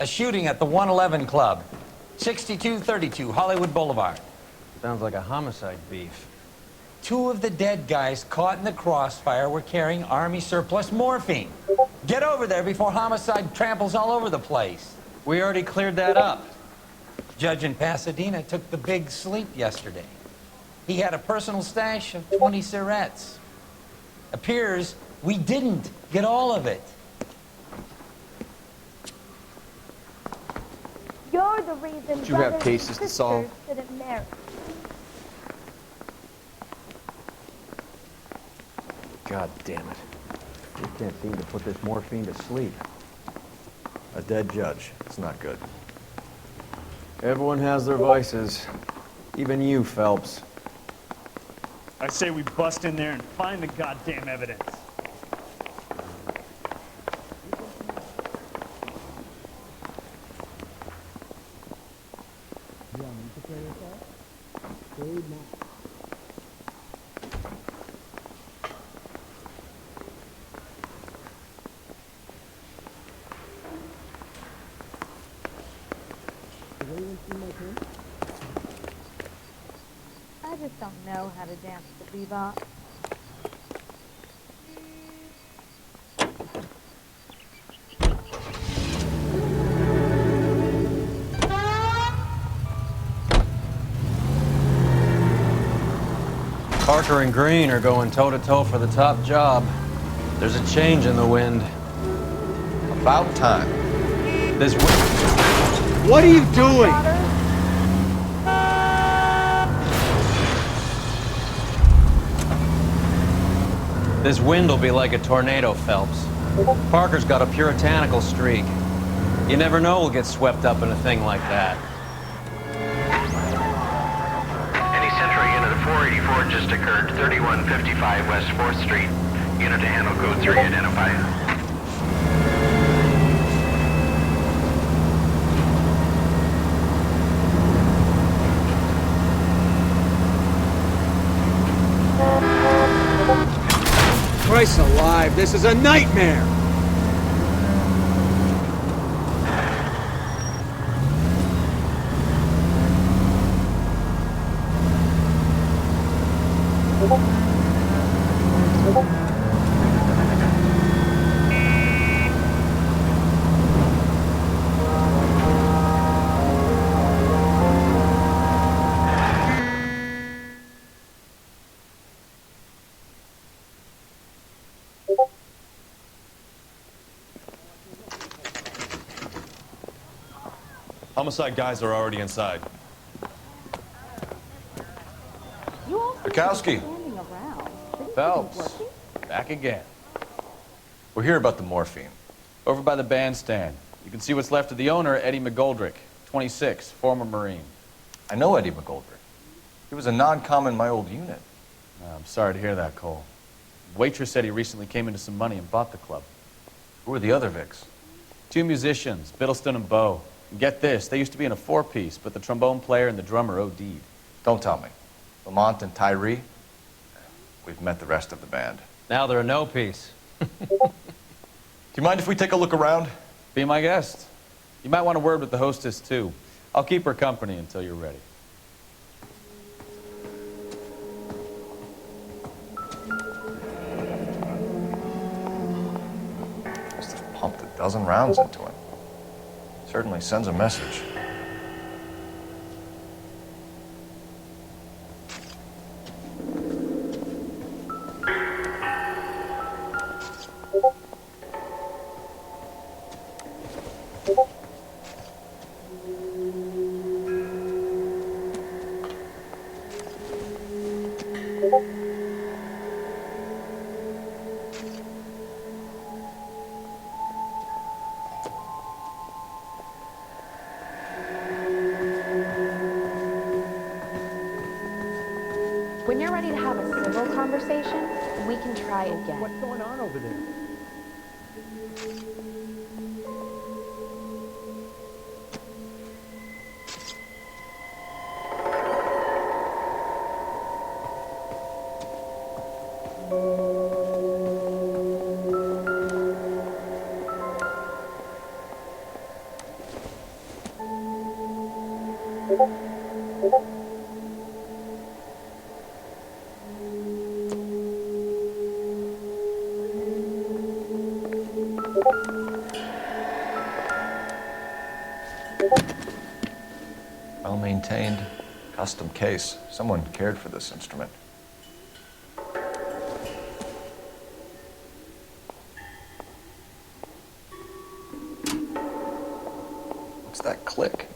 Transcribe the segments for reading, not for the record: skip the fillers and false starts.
A shooting at the 111 Club, 6232 Hollywood Boulevard. Sounds like a homicide beef. 2 of the dead guys caught in the crossfire were carrying Army surplus morphine. Get over there before homicide tramples all over the place. We already cleared that up. Judge in Pasadena took the big sleep yesterday. He had a personal stash of 20 cigarettes. Appears we didn't get all of it. You're the reason You have cases to solve. didn't marry. God damn it. We can't seem to put this morphine to sleep. A dead judge. It's not good. Everyone has their vices. Even you, Phelps. I say we bust in there and find the goddamn evidence. I just don't know how to dance the bebop. Parker and Green are going toe-to-toe for the top job. There's a change in the wind. About time. This wind... What are you doing? This wind will be like a tornado, Phelps. Parker's got a puritanical streak. You never know we'll get swept up in a thing like that. Any Central unit of 484 just occurred, 3155 West 4th Street. Unit to handle code 3, identify. Christ alive, this is a nightmare! Homicide guys are already inside. Bukowski. Phelps. Back again. We're here about the morphine. Over by the bandstand. You can see what's left of the owner, Eddie McGoldrick, 26, former Marine. I know Eddie McGoldrick. He was a non-com in my old unit. I'm sorry to hear that, Cole. Waitress said he recently came into some money and bought the club. Who are the other Vics? 2 musicians, Biddleston and Bowe. And get this, they used to be in a 4-piece, but the trombone player and the drummer OD'd. Don't tell me. Lamont and Tyree? We've met the rest of the band. Now they're a no-piece. Do you mind if we take a look around? Be my guest. You might want a word with the hostess, too. I'll keep her company until you're ready. Must have pumped a dozen rounds into him. Certainly sends a message. When you're ready to have a civil conversation, we can try again. What's going on over there? Well maintained, custom case. Someone cared for this instrument. What's that click?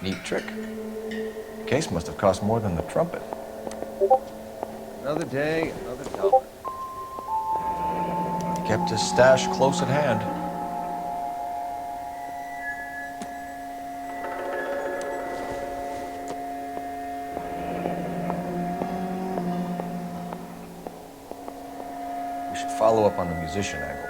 Neat trick. The case must have cost more than the trumpet. Another day, another dollar. He kept his stash close at hand. We should follow up on the musician angle.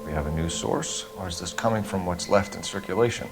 We have a new source, or is this coming from what's left in circulation?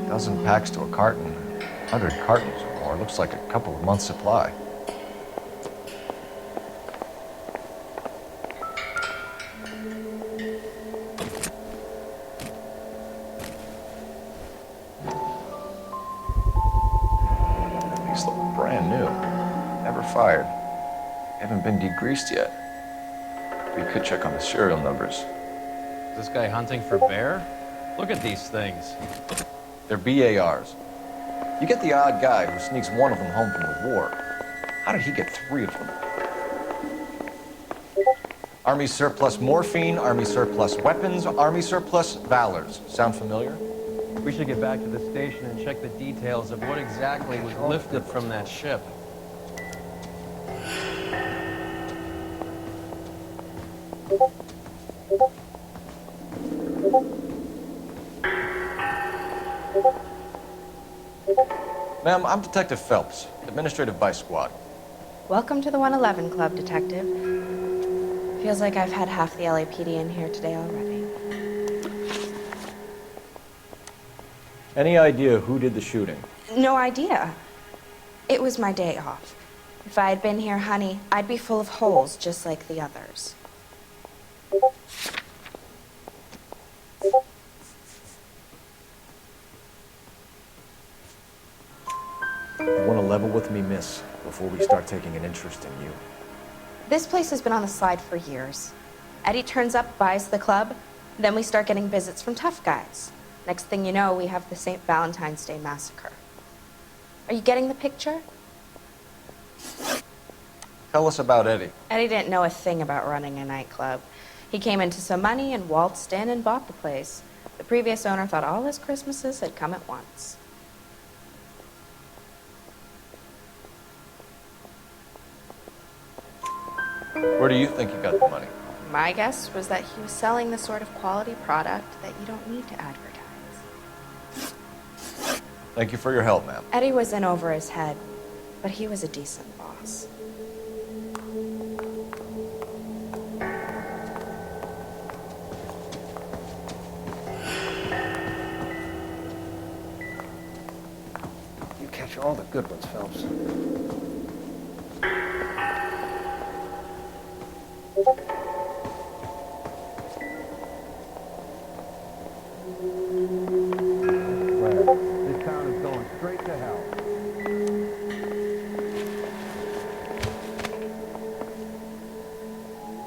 Dozen packs to a carton, 100 cartons or more. Looks like a couple of months' supply. These look brand new. Never fired. Haven't been degreased yet. We could check on the serial numbers. Is this guy hunting for bear? Look at these things. They're BARs. You get the odd guy who sneaks one of them home from the war. How did he get 3 of them? Army surplus morphine, Army surplus weapons, Army surplus valors. Sound familiar? We should get back to the station and check the details of what exactly was lifted from that ship. Ma'am, I'm Detective Phelps, Administrative Vice Squad. Welcome to the 111 Club, Detective. Feels like I've had half the LAPD in here today already. Any idea who did the shooting? No idea. It was my day off. If I had been here, honey, I'd be full of holes just like the others. You want to level with me, miss, before we start taking an interest in you. This place has been on the slide for years. Eddie turns up, buys the club, then we start getting visits from tough guys. Next thing you know, we have the St. Valentine's Day massacre. Are you getting the picture? Tell us about Eddie. Eddie didn't know a thing about running a nightclub. He came into some money and waltzed in and bought the place. The previous owner thought all his Christmases had come at once. Where do you think he got the money? My guess was that he was selling the sort of quality product that you don't need to advertise. Thank you for your help, ma'am. Eddie was in over his head, but he was a decent boss. You catch all the good ones, Phelps. This town is going straight to hell.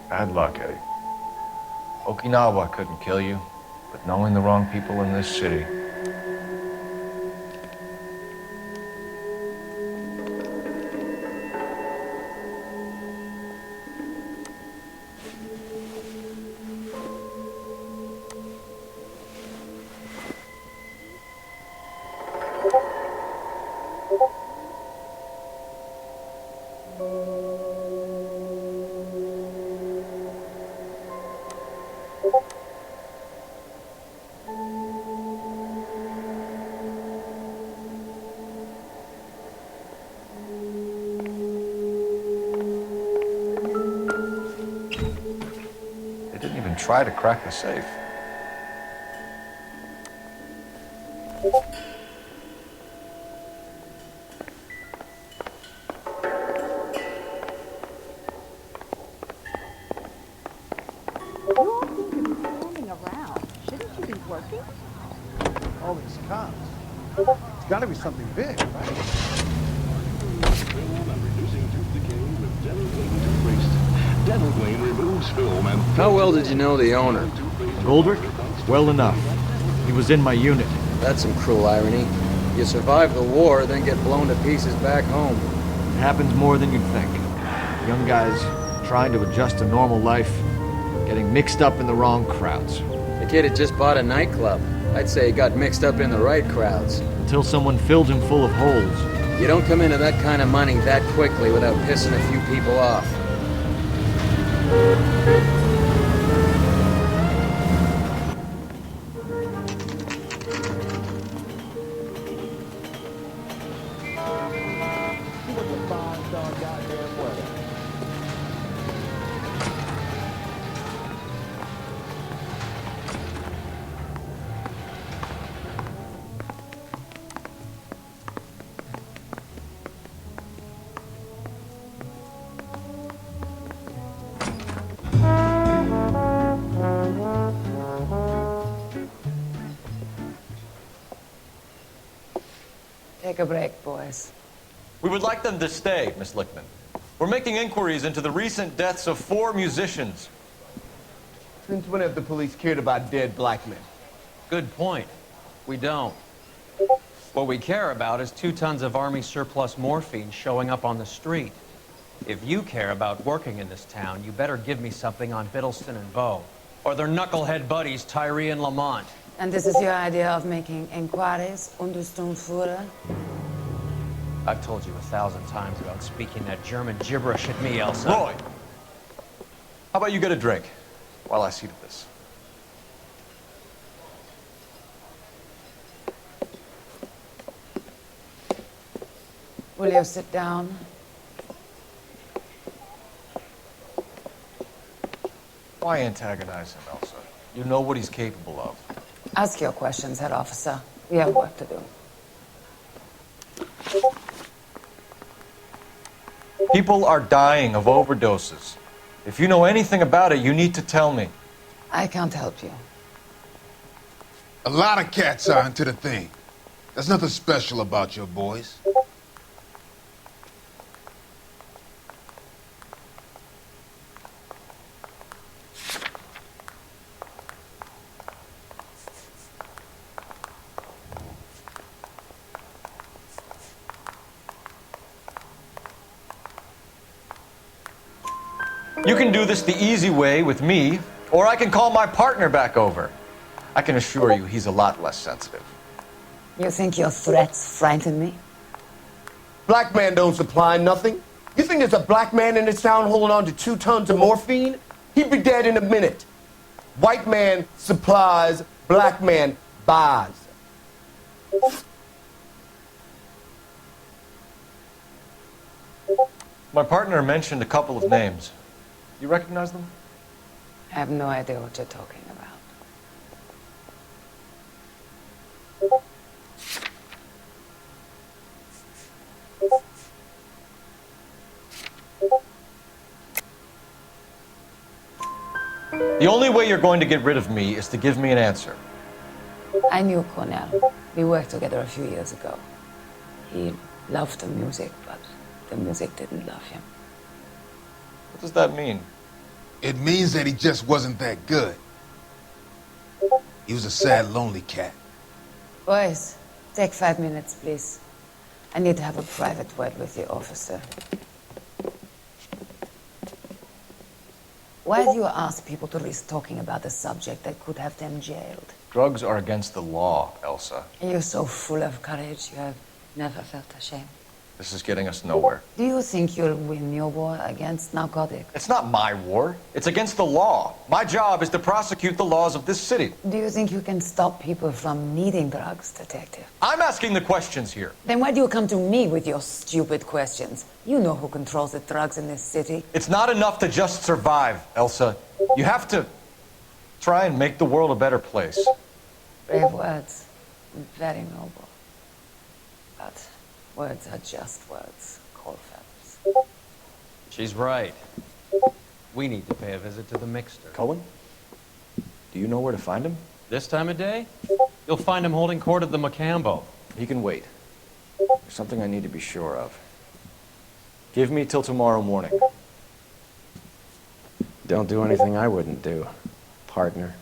Bad luck, Eddie. Okinawa couldn't kill you, but knowing the wrong people in this city. They didn't even try to crack the safe. You all seem to be standing around. Shouldn't you be working? All these cops. It's got to be something big, right? How well did you know the owner? Goldrick? Well enough. He was in my unit. That's some cruel irony. You survive the war, then get blown to pieces back home. It happens more than you'd think. Young guys trying to adjust to normal life, getting mixed up in the wrong crowds. The kid had just bought a nightclub. I'd say he got mixed up in the right crowds. Until someone filled him full of holes. You don't come into that kind of money that quickly without pissing a few people off. Take a break, boys. We would like them to stay, Miss Lickman. We're making inquiries into the recent deaths of 4 musicians. Since when have the police cared about dead black men? Good point. We don't. What we care about is 2 tons of Army surplus morphine showing up on the street. If you care about working in this town, you better give me something on Biddleston and Bow, or their knucklehead buddies Tyree and Lamont. And this is your idea of making inquiries, Untersturmführer? I've told you 1,000 times about speaking that German gibberish at me, Elsa. Roy! How about you get a drink while I see to this? Will you sit down? Why antagonize him, Elsa? You know what he's capable of. Ask your questions, head officer. We have work to do. People are dying of overdoses. If you know anything about it, you need to tell me. I can't help you. A lot of cats are into the thing. There's nothing special about your boys. You can do this the easy way with me, or I can call my partner back over. I can assure you he's a lot less sensitive. You think your threats frighten me? Black man don't supply nothing. You think there's a black man in this town holding on to 2 tons of morphine? He'd be dead in a minute. White man supplies, black man buys. My partner mentioned a couple of names. You recognize them? I have no idea what you're talking about. The only way you're going to get rid of me is to give me an answer. I knew Cornell. We worked together a few years ago. He loved the music, but the music didn't love him. What does that mean? It means that he just wasn't that good. He was a sad, lonely cat. Boys, take 5 minutes, please. I need to have a private word with the officer. Why do you ask people to risk talking about a subject that could have them jailed? Drugs are against the law, Elsa. You're so full of courage, you have never felt ashamed. This is getting us nowhere. Do you think you'll win your war against narcotics? It's not my war. It's against the law. My job is to prosecute the laws of this city. Do you think you can stop people from needing drugs, detective? I'm asking the questions here. Then why do you come to me with your stupid questions? You know who controls the drugs in this city. It's not enough to just survive, Elsa. You have to try and make the world a better place. Brave words. Very noble. But words are just words, cold feathers. She's right. We need to pay a visit to the mixer. Cohen? Do you know where to find him? This time of day? You'll find him holding court at the Macambo. He can wait. There's something I need to be sure of. Give me till tomorrow morning. Don't do anything I wouldn't do, partner.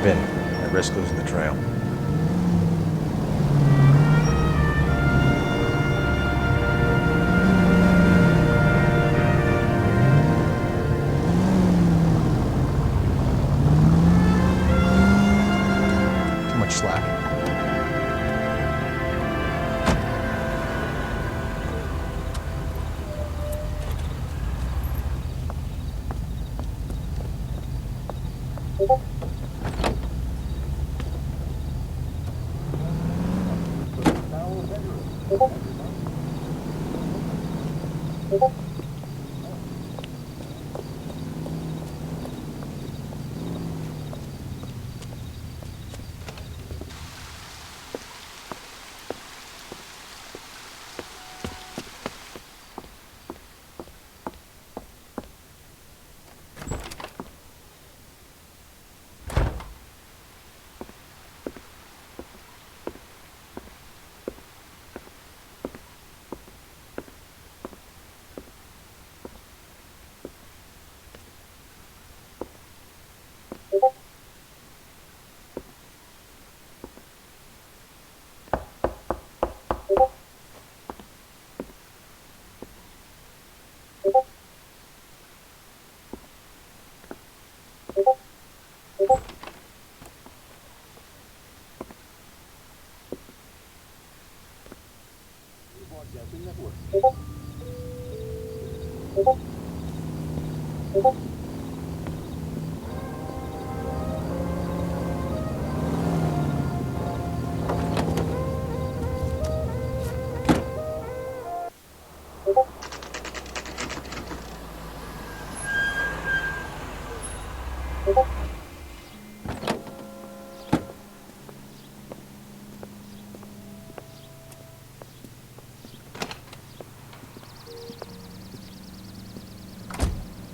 I risk losing the trail. Too much slack.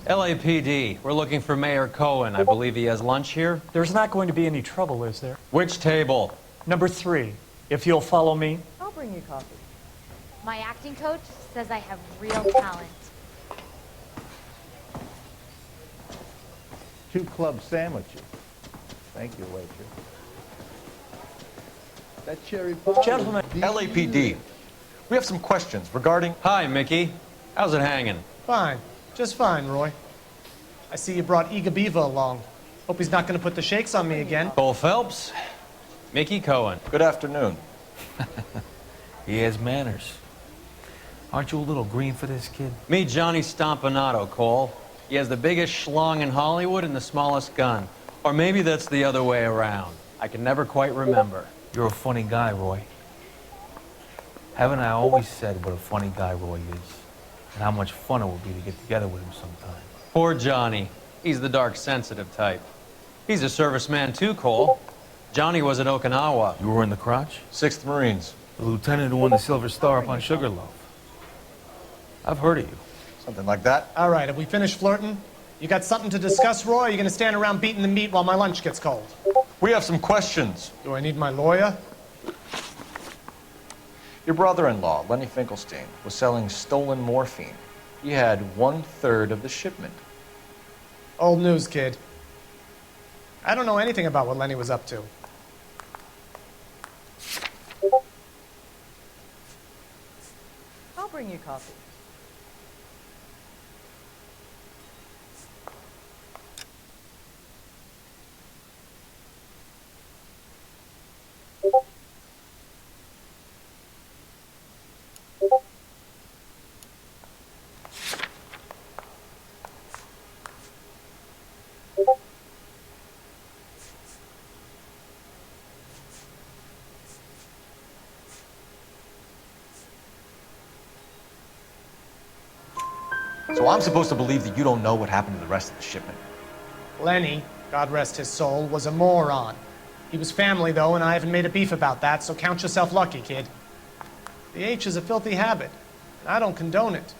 LAPD, we're looking for Mayor Cohen. I believe he has lunch here. There's not going to be any trouble, is there? Which table? Number 3, if you'll follow me. I'll bring you coffee. My acting coach says I have real talent. 2 club sandwiches. Thank you, waitress. That cherry pie. Gentlemen. LAPD. We have some questions regarding... Hi, Mickey. How's it hanging? Fine. Just fine, Roy. I see you brought Iga Beaver along. Hope he's not going to put the shakes on me again. Cole Phelps. Mickey Cohen. Good afternoon. He has manners. Aren't you a little green for this kid? Meet Johnny Stompanato, Cole. He has the biggest schlong in Hollywood and the smallest gun. Or maybe that's the other way around. I can never quite remember. You're a funny guy, Roy. Haven't I always said what a funny guy Roy is? And how much fun it would be to get together with him sometime. Poor Johnny. He's the dark, sensitive type. He's a serviceman too, Cole. Johnny was at Okinawa. You were in the crotch? 6th Marines. The lieutenant who won the Silver Star up on Sugarloaf. I've heard of you. Something like that. All right, have we finished flirting? You got something to discuss, Roy, or are you going to stand around beating the meat while my lunch gets cold? We have some questions. Do I need my lawyer? Your brother-in-law, Lenny Finkelstein, was selling stolen morphine. He had 1/3 of the shipment. Old news, kid. I don't know anything about what Lenny was up to. I'll bring you coffee. So I'm supposed to believe that you don't know what happened to the rest of the shipment? Lenny, God rest his soul, was a moron. He was family, though, and I haven't made a beef about that, so count yourself lucky, kid. The H is a filthy habit, and I don't condone it.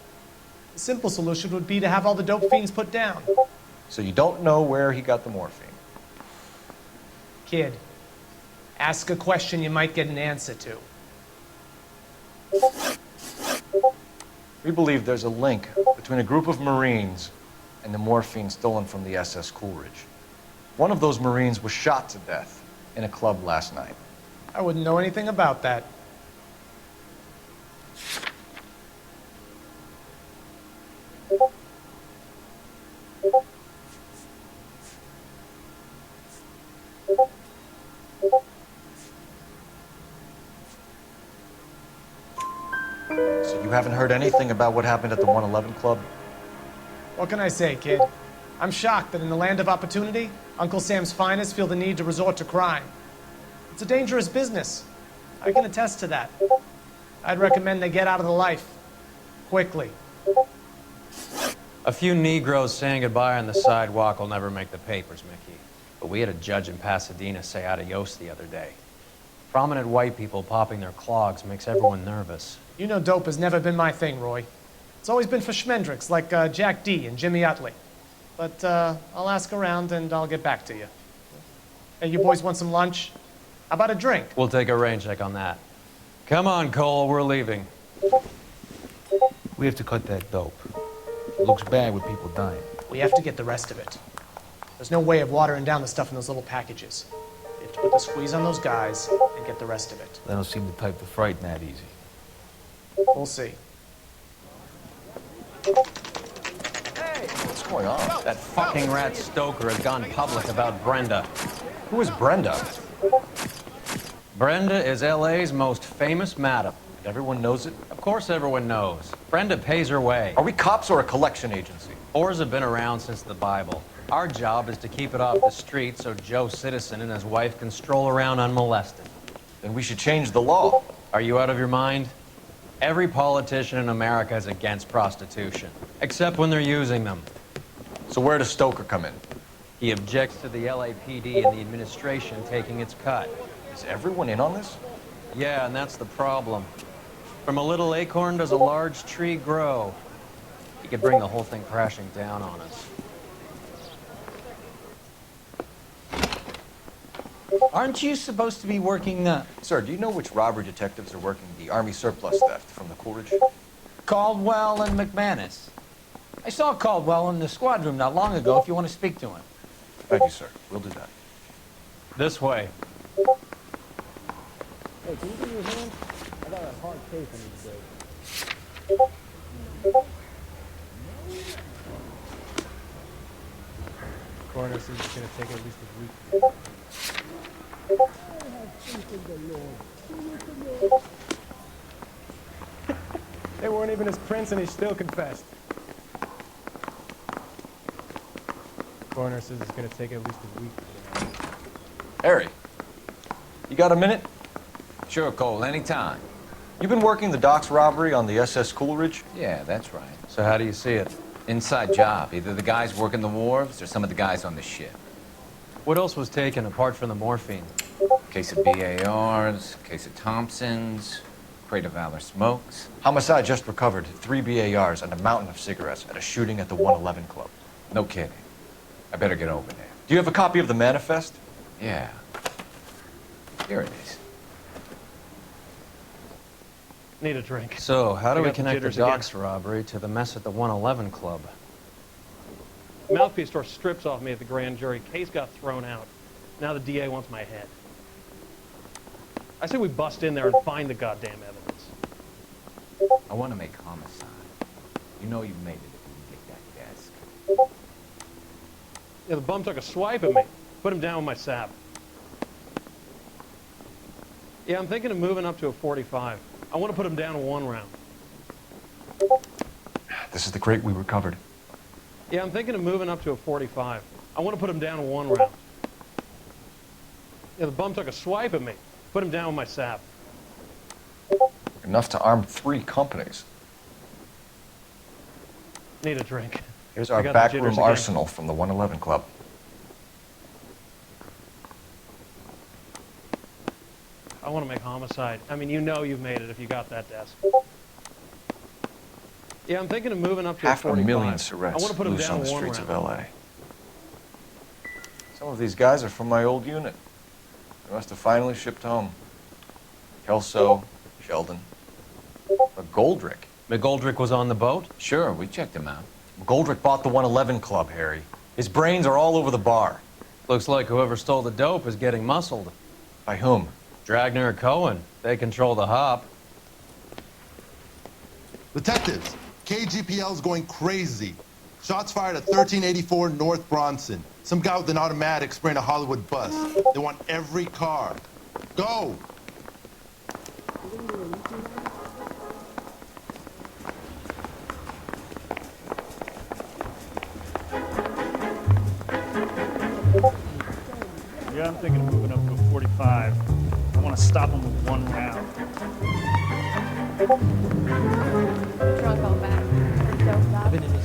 The simple solution would be to have all the dope fiends put down. So you don't know where he got the morphine? Kid, ask a question you might get an answer to. We believe there's a link between a group of Marines and the morphine stolen from the SS Coolidge. One of those Marines was shot to death in a club last night. I wouldn't know anything about that. So you haven't heard anything about what happened at the 111 Club? What can I say, kid? I'm shocked that in the land of opportunity, Uncle Sam's finest feel the need to resort to crime. It's a dangerous business. I can attest to that. I'd recommend they get out of the life. Quickly. A few Negroes saying goodbye on the sidewalk will never make the papers, Mickey. But we had a judge in Pasadena say adios the other day. Prominent white people popping their clogs makes everyone nervous. You know dope has never been my thing, Roy. It's always been for schmendricks like Jack D. and Jimmy Utley. But I'll ask around and I'll get back to you. Hey, you boys want some lunch? How about a drink? We'll take a rain check on that. Come on, Cole, we're leaving. We have to cut that dope. It looks bad with people dying. We have to get the rest of it. There's no way of watering down the stuff in those little packages. We have to put the squeeze on those guys and get the rest of it. They don't seem the type to frighten that easy. We'll see. What's going on? That fucking rat Stoker has gone public about Brenda. Who is Brenda? Brenda is L.A.'s most famous madam. Everyone knows it? Of course everyone knows. Brenda pays her way. Are we cops or a collection agency? Whores have been around since the Bible. Our job is to keep it off the street so Joe Citizen and his wife can stroll around unmolested. Then we should change the law. Are you out of your mind? Every politician in America is against prostitution, except when they're using them. So where does Stoker come in? He objects to the LAPD and the administration taking its cut. Is everyone in on this? Yeah, and that's the problem. From a little acorn does a large tree grow. He could bring the whole thing crashing down on us. Aren't you supposed to be working the... Sir, do you know which robbery detectives are working the Army surplus theft from the Coolidge? Caldwell and McManus. I saw Caldwell in the squad room not long ago if you want to speak to him. Thank you, sir. We'll do that. This way. Hey, can you give me your hand? I got a hard case I need to do. Coroner says it's going to take at least a week. They weren't even his prints and he still confessed. Coroner says it's going to take at least a week. Harry, you got a minute? Sure, Cole, anytime. You've been working the docks robbery on the SS Coolidge? Yeah, that's right. So how do you see it? Inside job. Either the guys working the wharves or some of the guys on the ship. What else was taken apart from the morphine? Case of BARs, case of Thompsons, crate of Valor smokes. Homicide just recovered 3 BARs and a mountain of cigarettes at a shooting at the 111 Club. No kidding. I better get over there. Do you have a copy of the manifest? Yeah. Here it is. Need a drink. So, how do I we got the connect the jitters again. docks robbery to the mess at the 111 Club? Mouthpiece tore strips off me at the grand jury. Case got thrown out. Now the DA wants my head. I say we bust in there and find the goddamn evidence. I want to make homicide. You know you've made it if you can get that desk. Yeah, the bum took a swipe at me. Put him down with my sap. Yeah, I'm thinking of moving up to a 45. I want to put him down in 1 round. This is the crate we recovered. Yeah, I'm thinking of moving up to a 45. I want to put him down in 1 round. Yeah, the bum took a swipe at me. Put him down with my sap. Enough to arm 3 companies. Need a drink. Here's I our got the jitters backroom again. arsenal from the 111 Club. I want to make homicide. I mean, you know you've made it if you got that desk. Yeah, I'm thinking of moving up to a 45. 500,000 I want cigarettes to put him loose down on the in 1 streets round. of L.A. Some of these guys are from my old unit. They must have finally shipped home. Kelso, Sheldon, McGoldrick. McGoldrick was on the boat? Sure, we checked him out. McGoldrick bought the 111 Club, Harry. His brains are all over the bar. Looks like whoever stole the dope is getting muscled. By whom? Dragner or Cohen. They control the hop. Detectives, KGPL's going crazy. Shots fired at 1384 North Bronson. Some guy with an automatic spraying a Hollywood bus. They want every car. Go! Yeah, I'm thinking of moving up to a 45. I want to stop him with 1 round. Drunk all back. Doped up. Been in his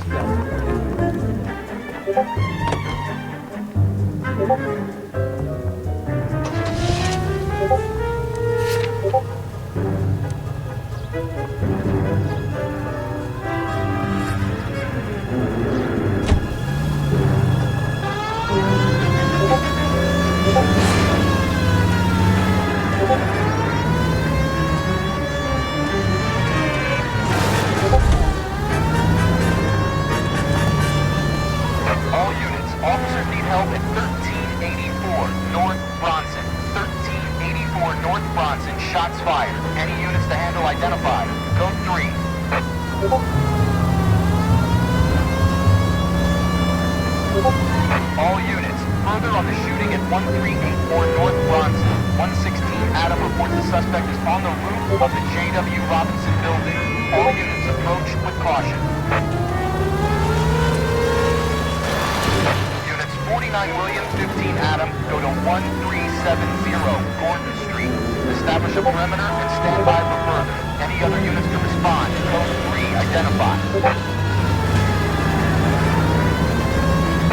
All units, officers need help at 1384 North Bronson. 1384 North Bronson, shots fired. Any units to handle identified. Code 3. All units, further on the shooting at 1384 North Bronson. 116 Adam reports the suspect is on the roof of the J.W. Robinson building. All units approach with caution. Units 49 William, 15 Adam, go to 1370 Gordon Street. Establish a perimeter and stand by for further. Any other units to respond. Code 3 identified.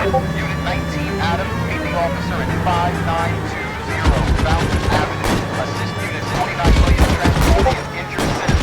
Unit 19 Adam, meet the officer at 5920 Fountain Avenue. Assist Unit 49 William transporting an injured citizen.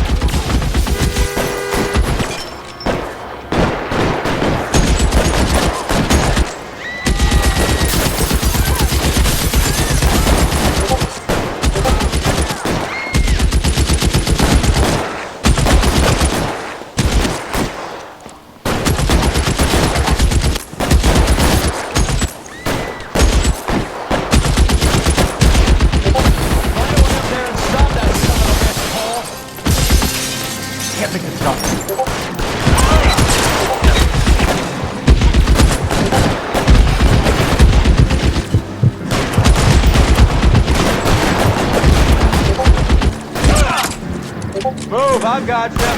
Move, I gotcha.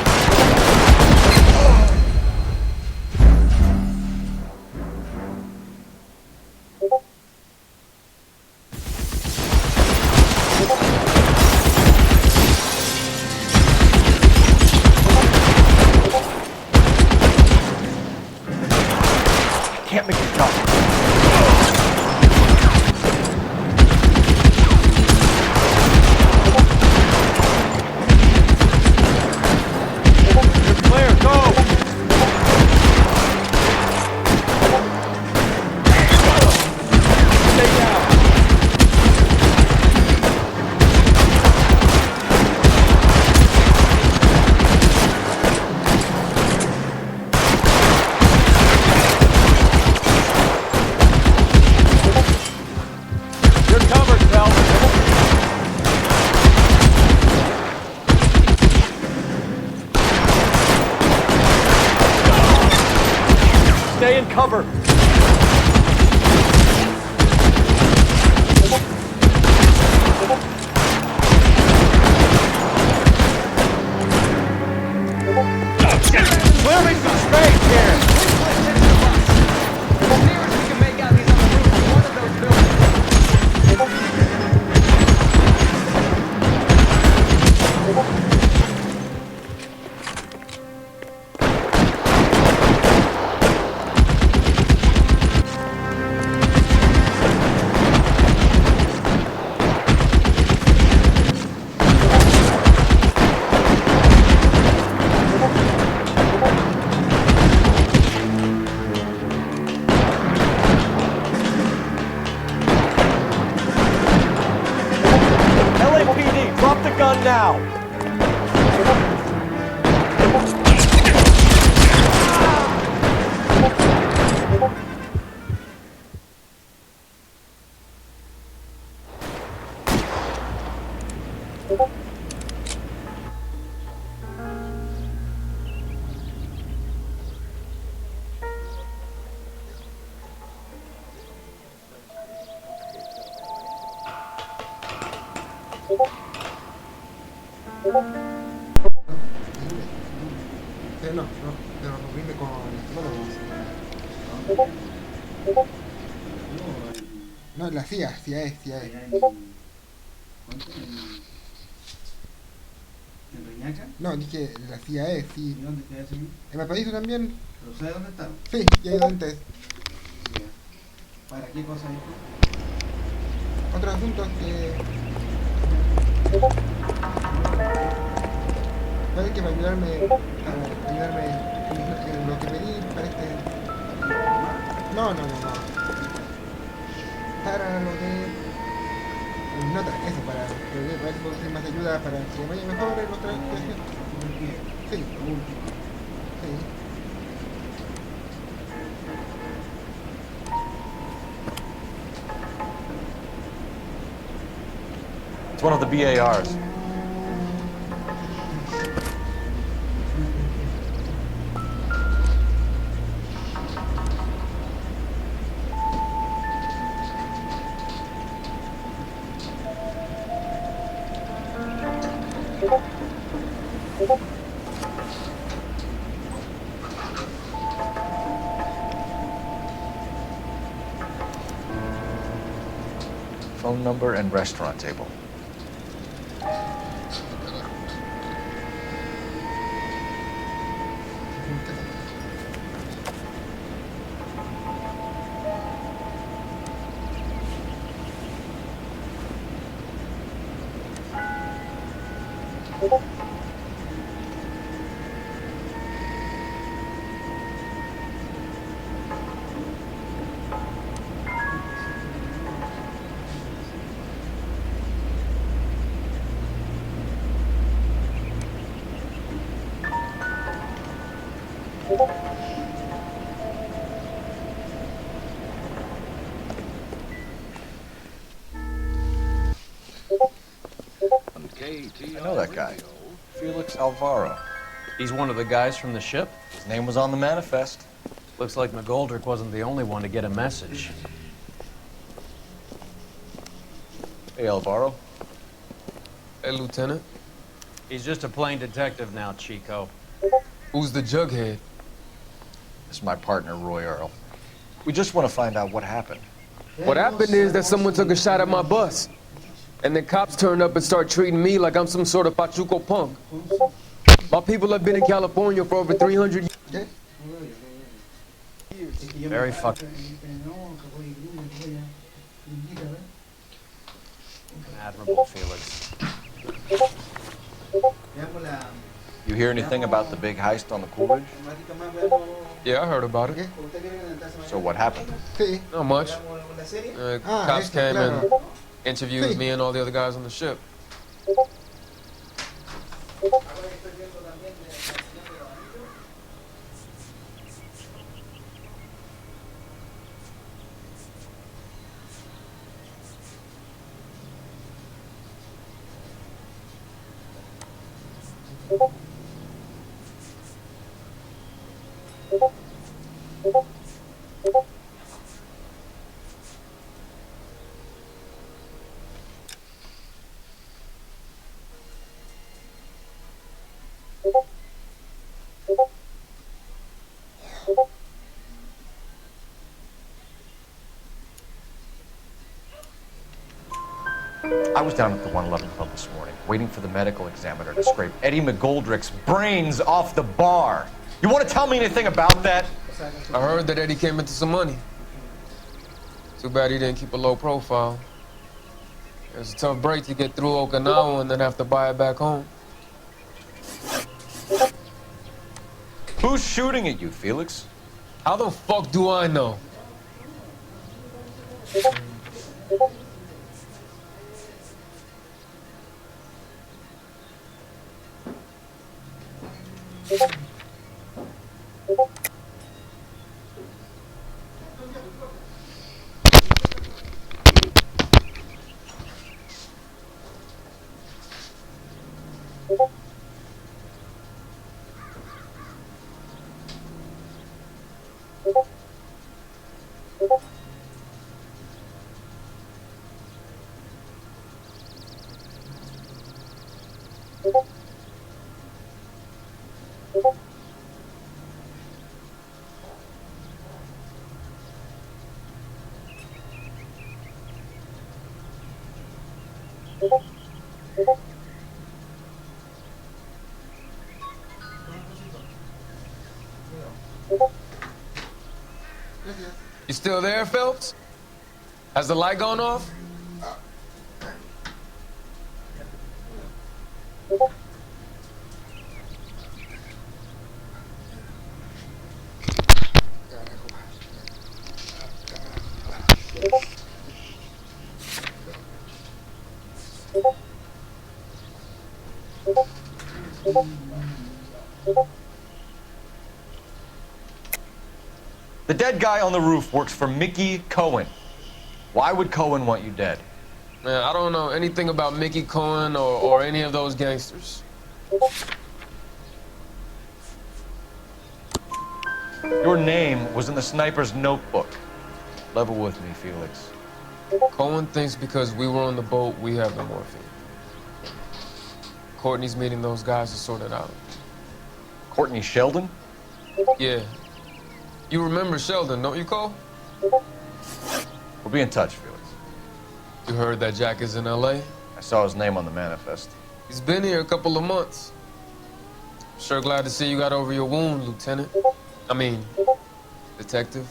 Can't make it stop. Stay in cover. Clear me some space here. The nearest we can make out he's on the roof of one of those buildings. LAPD, drop the gun now! Pero rime con no, la CIA es. ¿En Reñaca? No, dije la CIA es, sí. ¿Y dónde queda ese? ¿En Valparaíso también? ¿Pero sabe dónde está? Sí, ya he ido antes. ¿Para qué cosa dijo? Otros asuntos que... Puede que para ayudarme en lo que pedí para este... No. Para lo de... Nota, eso, para ver si puedo hacer más ayuda para que me vaya mejor en los trámites. Sí. Sí. It's one of the BARs. Phone number and restaurant table. I know that guy. Felix Alvaro. He's one of the guys from the ship? His name was on the manifest. Looks like McGoldrick wasn't the only one to get a message. Hey, Alvaro. Hey, Lieutenant. He's just a plain detective now, Chico. Who's the jughead? This is my partner, Roy Earl. We just want to find out what happened. What happened is that someone took a shot at my bus. And then cops turned up and start treating me like I'm some sort of Pachuco punk. My people have been in California for over 300 years. Very fucking admirable, Felix. You hear anything about the big heist on the Coolidge? Yeah, I heard about it. So what happened? Not much. Cops came and interviewed me and all the other guys on the ship. I was down at the 111 Club this morning, waiting for the medical examiner to scrape Eddie McGoldrick's brains off the bar. You want to tell me anything about that? I heard that Eddie came into some money. Too bad he didn't keep a low profile. It was a tough break to get through Okinawa and then have to buy it back home. Who's shooting at you, Felix? How the fuck do I know? You still there, Phelps? Has the light gone off? The dead guy on the roof works for Mickey Cohen. Why would Cohen want you dead? Man, I don't know anything about Mickey Cohen or any of those gangsters. Your name was in the sniper's notebook. Level with me, Felix. Cohen thinks because we were on the boat, we have the morphine. Courtney's meeting those guys to sort it out. Courtney Sheldon? Yeah. You remember Sheldon, don't you, Cole? We'll be in touch, Felix. You heard that Jack is in L.A.? I saw his name on the manifest. He's been here a couple of months. Sure glad to see you got over your wound, Lieutenant. I mean, Detective.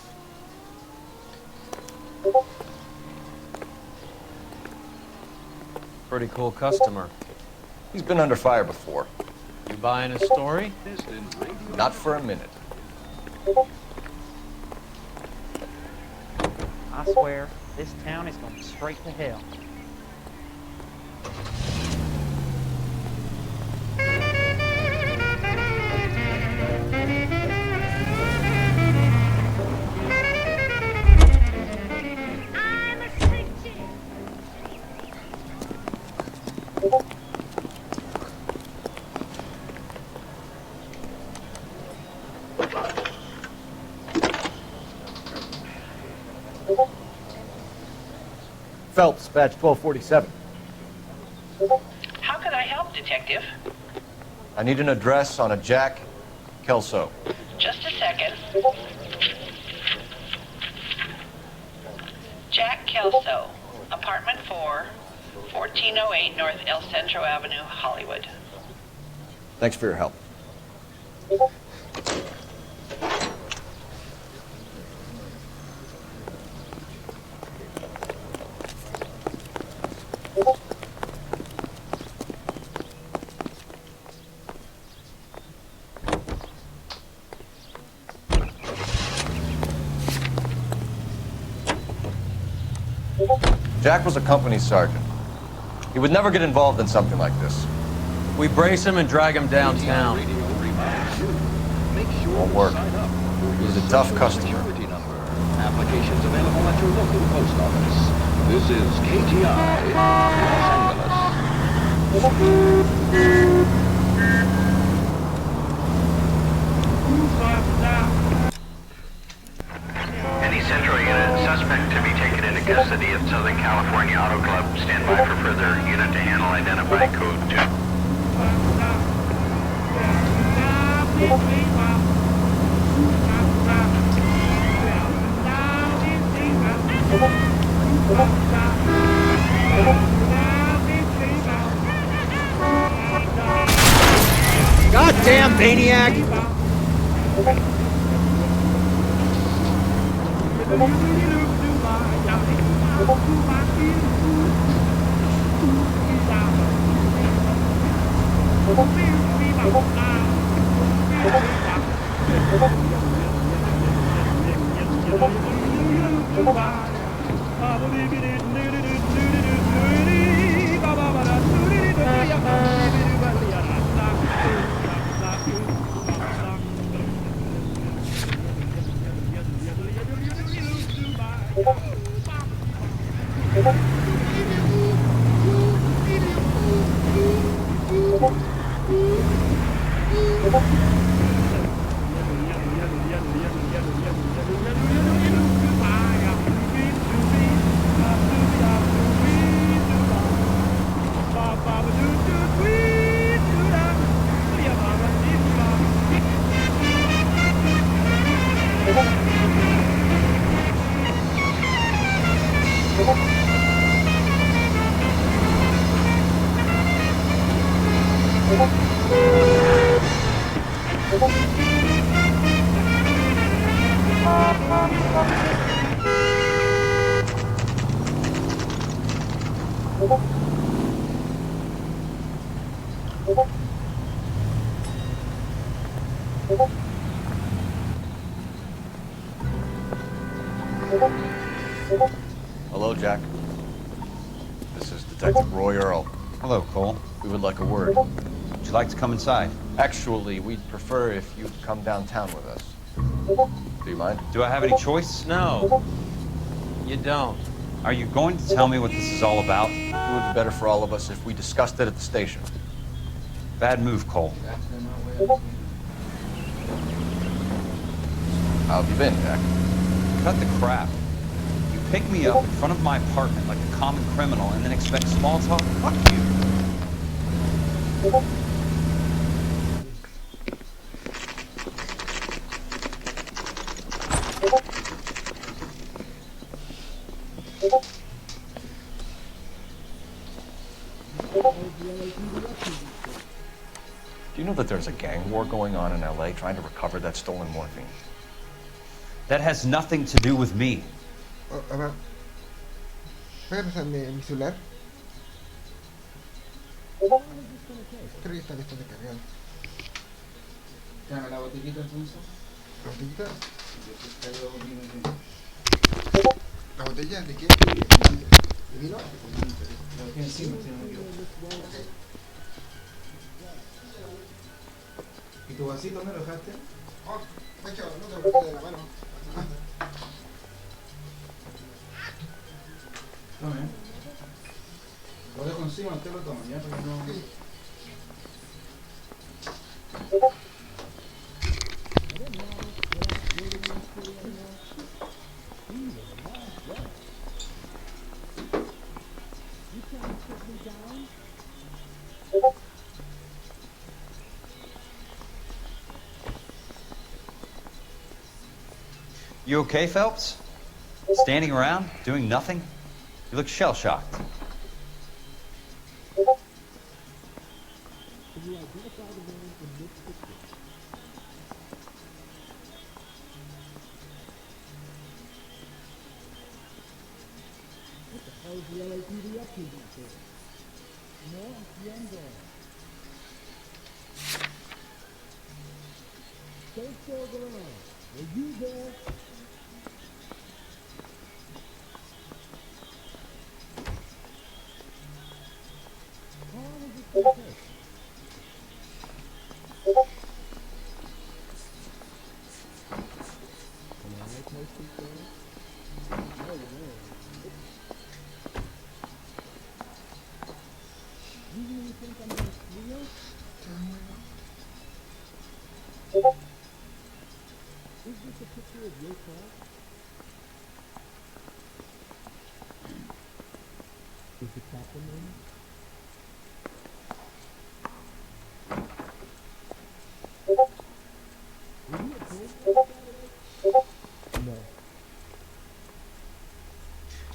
Pretty cool customer. He's been under fire before. You buying his story? Not for a minute. I swear, this town is going straight to hell. Phelps, badge 1247. How can I help, Detective? I need an address on a Jack Kelso. Just a second. Jack Kelso, apartment 4, 1408 North El Centro Avenue, Hollywood. Thanks for your help. Jack was a company sergeant. He would never get involved in something like this. We brace him and drag him downtown. Won't work. He's a tough customer. Applications available at your local post office. This is KTI, Los Any Central unit, suspect to be taken into custody at Southern California Auto Club. Stand by for further unit to handle. Identify code 2. Goddamn maniac! Hello, Jack. This is Detective Roy Earl. Hello, Cole. We would like a word. Would you like to come inside? Actually, we'd prefer if you'd come downtown with us. Do you mind? Do I have any choice? No, you don't. Are you going to tell me what this is all about? It would be better for all of us if we discussed it at the station. Bad move, Cole. How have you been, Jack? Cut the crap. You pick me up in front of my apartment like a common criminal and then expect small talk? Fuck you. Do you know that there's a gang war going on in L.A. trying to recover that stolen morphine? That has nothing to do with me. Ahora, ¿puede pasarme mi celular? Creo que está listo de cargar. Dame la botellita entonces. ¿La botellita? Yo te traigo vino de... ¿La botella de qué? ¿De vino? La dejé encima, si no me equivoco. ¿Y tu vasito me lo dejaste? Oh, de hecho, no te lo de la mano. Tome. Lo dejo encima, usted lo toma, ya, porque no... Sí. You okay, Phelps? Standing around, doing nothing? You look shell-shocked.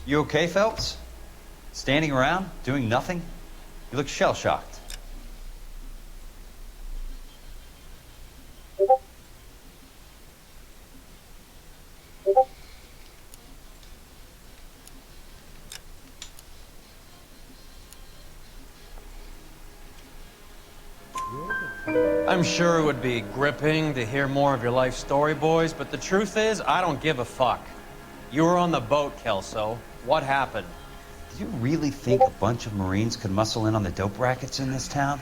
You okay, Phelps? Standing around, doing nothing? You look shell-shocked. I'm sure it would be gripping to hear more of your life story, boys, but the truth is, I don't give a fuck. You were on the boat, Kelso. What happened? Do you really think a bunch of Marines could muscle in on the dope rackets in this town?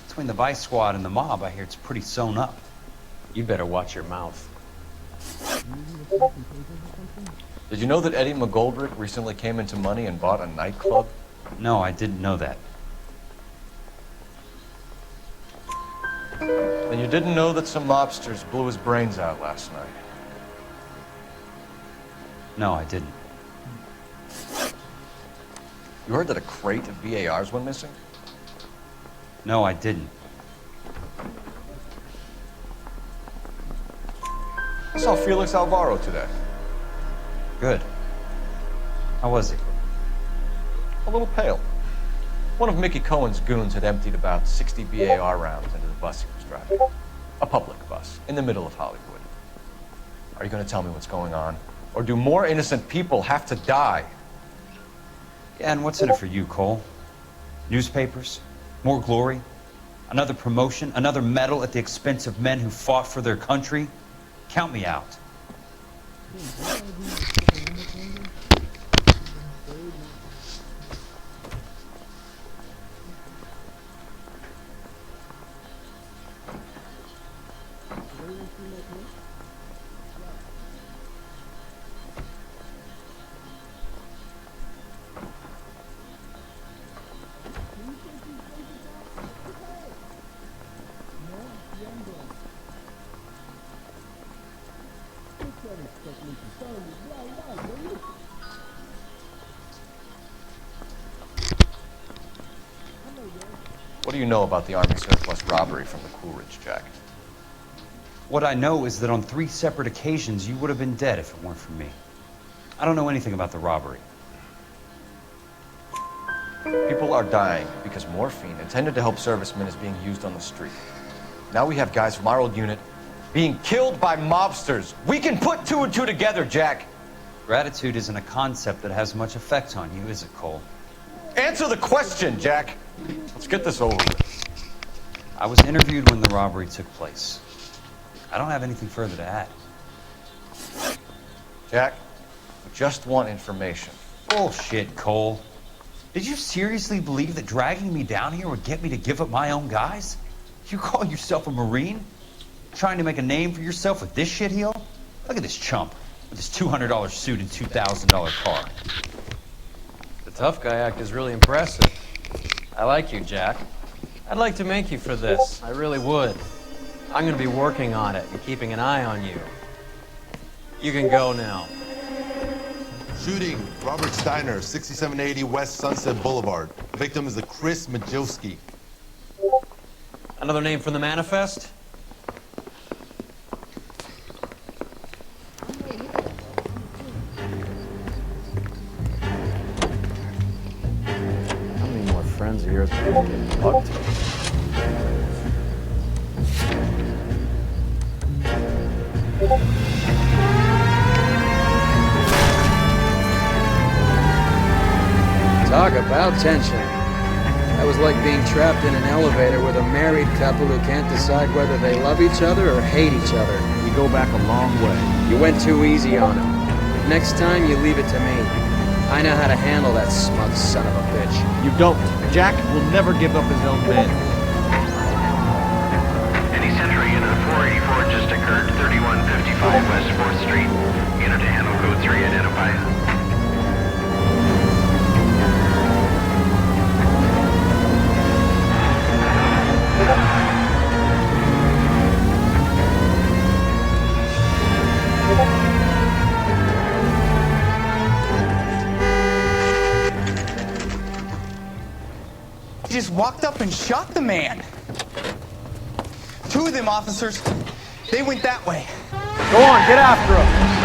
Between the Vice Squad and the mob, I hear it's pretty sewn up. You better watch your mouth. Did you know that Eddie McGoldrick recently came into money and bought a nightclub? No, I didn't know that. Then you didn't know that some mobsters blew his brains out last night? No, I didn't. You heard that a crate of BARs went missing? No, I didn't. I saw Felix Alvaro today. Good. How was he? A little pale. One of Mickey Cohen's goons had emptied about 60 BAR rounds into the bus he was driving. A public bus, in the middle of Hollywood. Are you going to tell me what's going on? Or do more innocent people have to die? Yeah, and what's in it for you, Cole? Newspapers? More glory? Another promotion? Another medal at the expense of men who fought for their country? Count me out. What do you know about the Army surplus robbery from the Coolidge, Jack? What I know is that on 3 separate occasions, you would have been dead if it weren't for me. I don't know anything about the robbery. People are dying because morphine intended to help servicemen is being used on the street. Now we have guys from our old unit being killed by mobsters. We can put 2 and 2 together, Jack. Gratitude isn't a concept that has much effect on you, is it, Cole? Answer the question, Jack. Let's get this over with. I was interviewed when the robbery took place. I don't have anything further to add. Jack, we just want information. Bullshit, Cole. Did you seriously believe that dragging me down here would get me to give up my own guys? You call yourself a Marine? Trying to make a name for yourself with this shitheel? Look at this chump with his $200 suit and $2,000 car. The tough guy act is really impressive. I like you, Jack. I'd like to make you for this. I really would. I'm going to be working on it and keeping an eye on you. You can go now. Shooting, Robert Steiner, 6780 West Sunset Boulevard. Victim is a Chris Majowski. Another name from the manifest? How many more friends of yours are going to get bugged? Talk about tension. That was like being trapped in an elevator with a married couple who can't decide whether they love each other or hate each other. We go back a long way. You went too easy on him. Next time, you leave it to me. I know how to handle that smug son of a bitch. You don't. Jack will never give up his own men. Any Central Unit 484 just occurred, 3155 West 4th Street. Unit to handle code 3, identify. He just walked up and shot the man. 2 of them officers, they went that way. Go on, get after him.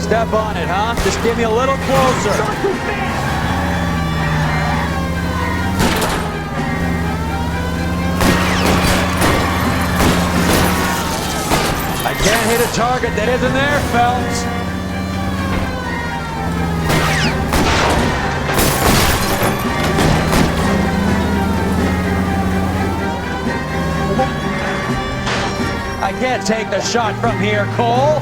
Step on it, huh? Just give me a little closer. I can't hit a target that isn't there, Phelps. I can't take the shot from here, Cole.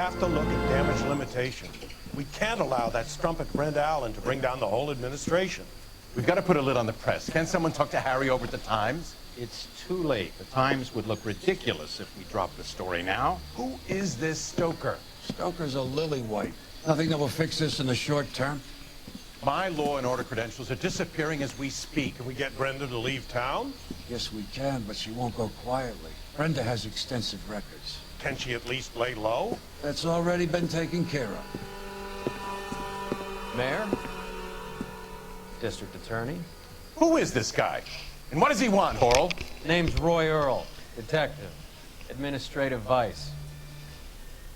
have to look at damage limitation. We can't allow that strumpet Brenda Allen to bring down the whole administration. We've got to put a lid on the press. Can someone talk to Harry over at the Times? It's too late. The Times would look ridiculous if we dropped the story now. Who is this Stoker? Stoker's a lily-white. Nothing that will fix this in the short term. My law and order credentials are disappearing as we speak. Can we get Brenda to leave town? Yes, we can, but she won't go quietly. Brenda has extensive records. Can she at least lay low? That's already been taken care of. Mayor? District Attorney? Who is this guy? And what does he want, Horrell? Name's Roy Earl, detective, administrative vice.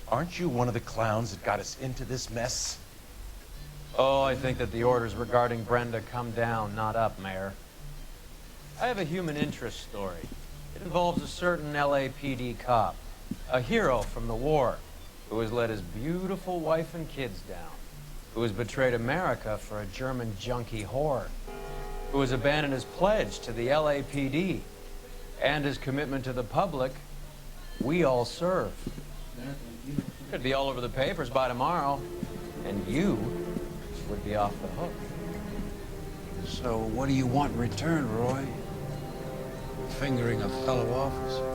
Aren't you one of the clowns that got us into this mess? Oh, I think that the orders regarding Brenda come down, not up, Mayor. I have a human interest story. It involves a certain LAPD cop, a hero from the war, who has let his beautiful wife and kids down, who has betrayed America for a German junkie whore, who has abandoned his pledge to the LAPD and his commitment to the public. We all serve. Could be all over the papers by tomorrow, and you would be off the hook. So what do you want in return, Roy? Fingering a fellow officer?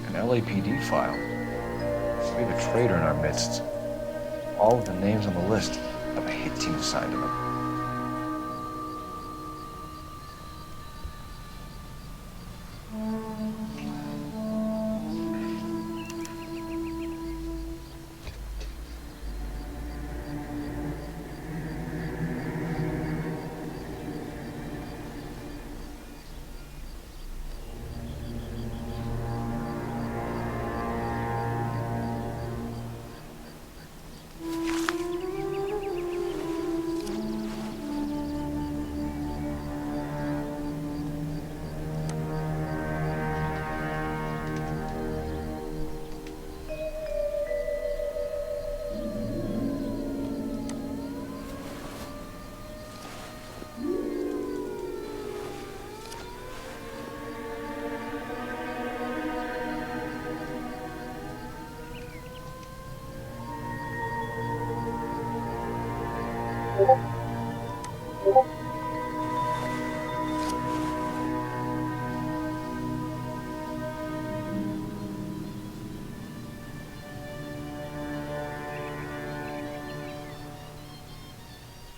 An LAPD file. We have a traitor in our midst. All of the names on the list have a hit team assigned to them.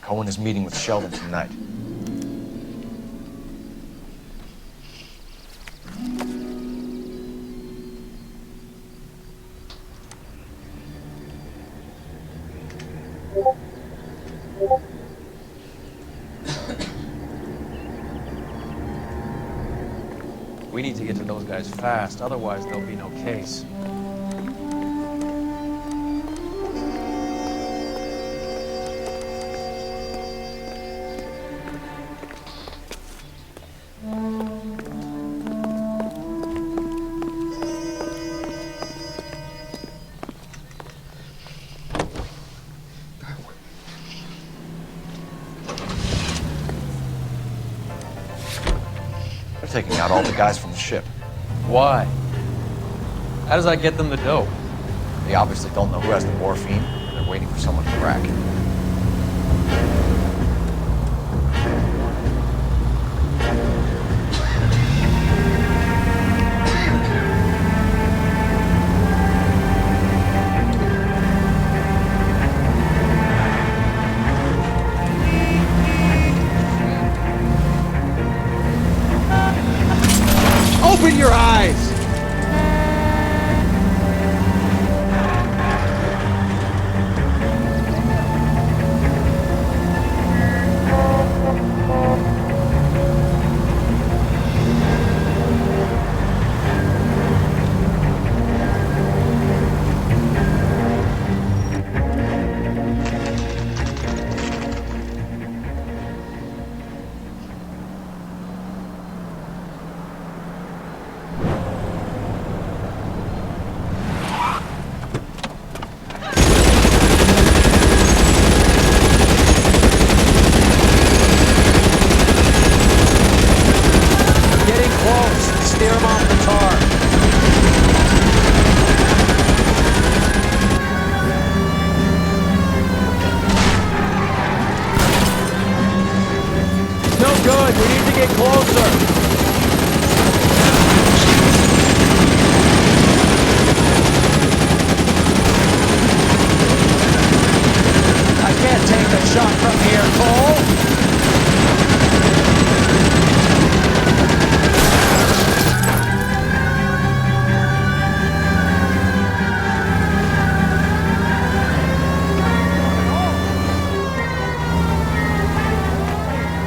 Cohen is meeting with Sheldon tonight. We need to get to those guys fast, otherwise there'll be no case. They're taking out all the guys from the ship. Why? How does that get them the dope? They obviously don't know who has the morphine, and they're waiting for someone to crack it. eyes. Steer him off the tar. No good. We need to get closer. I can't take a shot from here, Cole.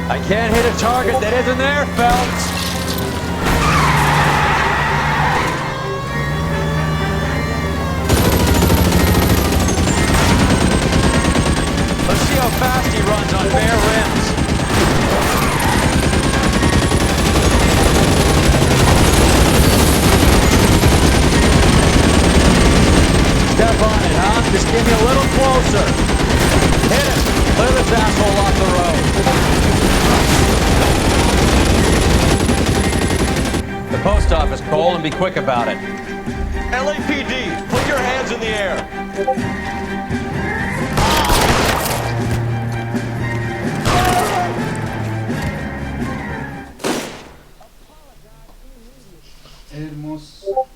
I can't hit a target that isn't there, Phelps. Let's see how fast he runs on bare rims. Step on it, huh? Just give me a little closer. Hit him. Clear this asshole off the road. The post office, Cole, and be quick about it. LAPD, put your hands in the air. Hermoso.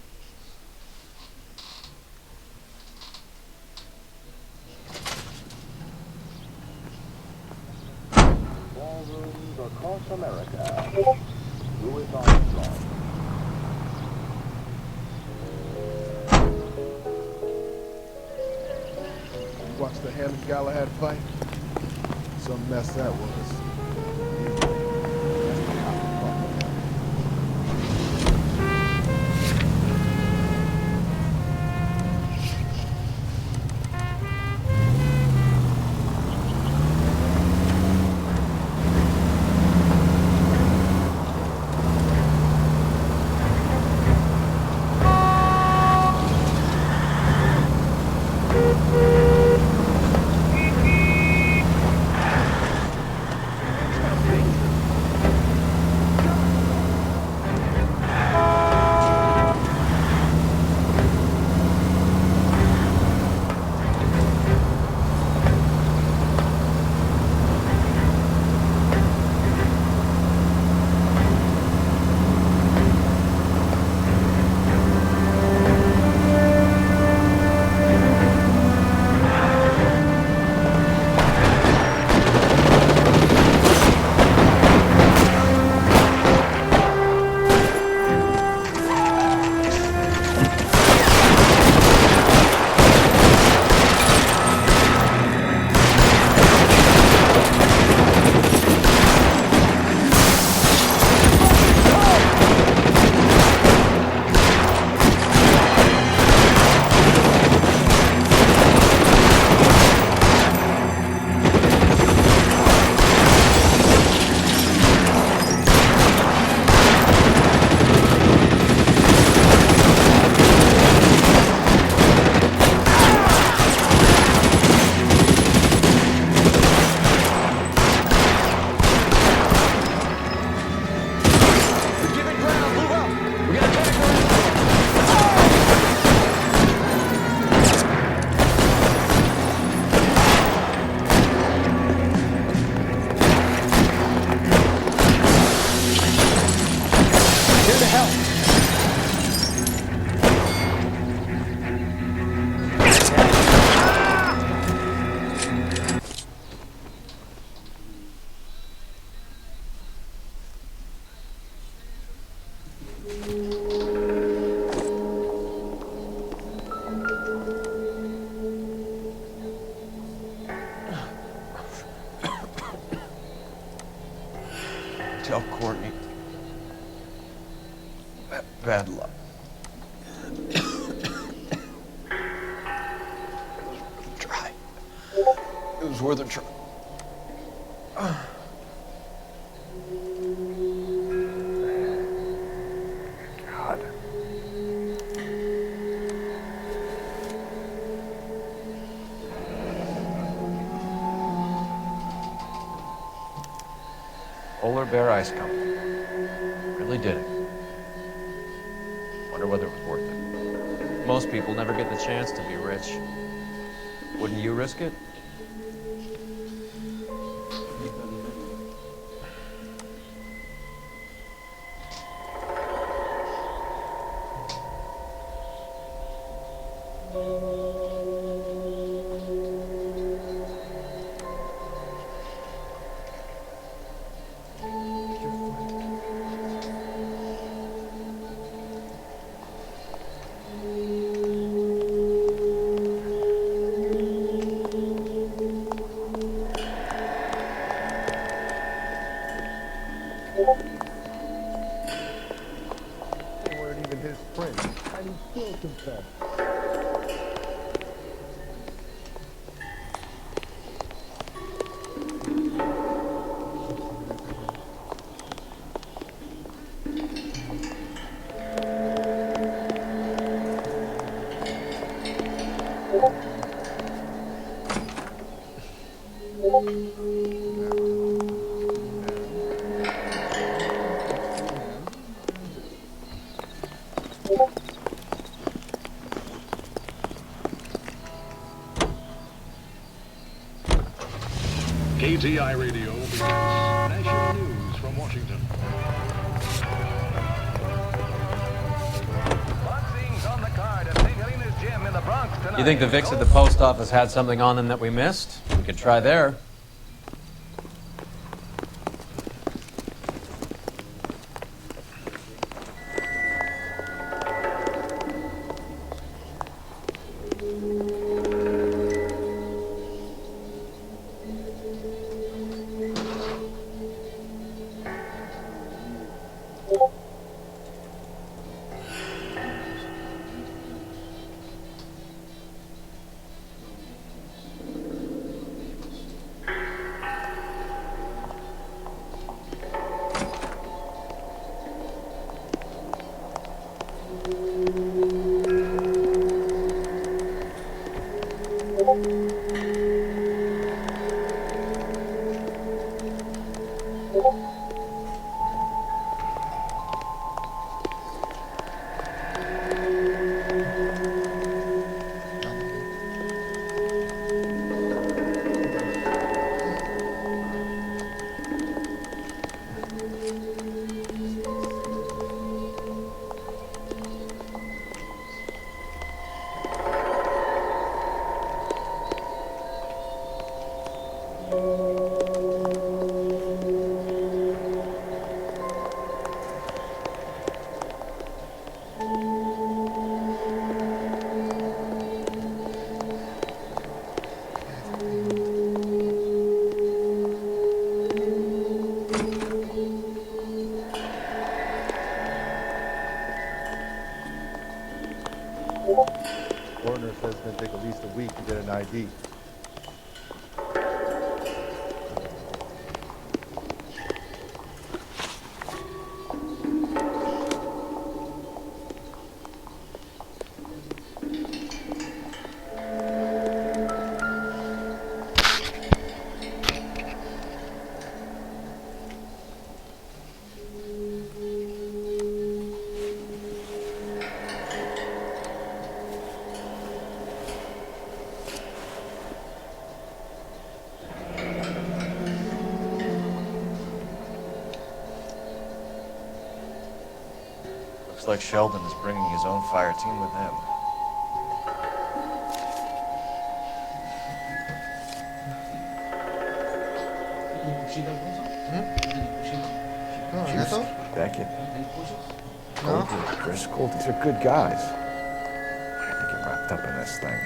Ballrooms across America. Louis Armstrong. You watched the Hammond Galahad fight? Some mess that was. Try. It was worth a try. God. Polar Bear Ice Company. Really did it. Wonder whether it was worth it. Most people never get the chance to be rich. Wouldn't you risk it? They weren't even his friends, and he still confessed. KTI Radio begins national news from Washington. Boxing's on the card at St. Helena's Gym in the Bronx tonight. You think the Vicks at the post office had something on them that we missed? We could try there. Coroner says it's going to take at least a week to get an ID. Looks like Sheldon is bringing his own fire team with him. Beckett. No. Driscoll, these are good guys. Why did they get wrapped up in this thing?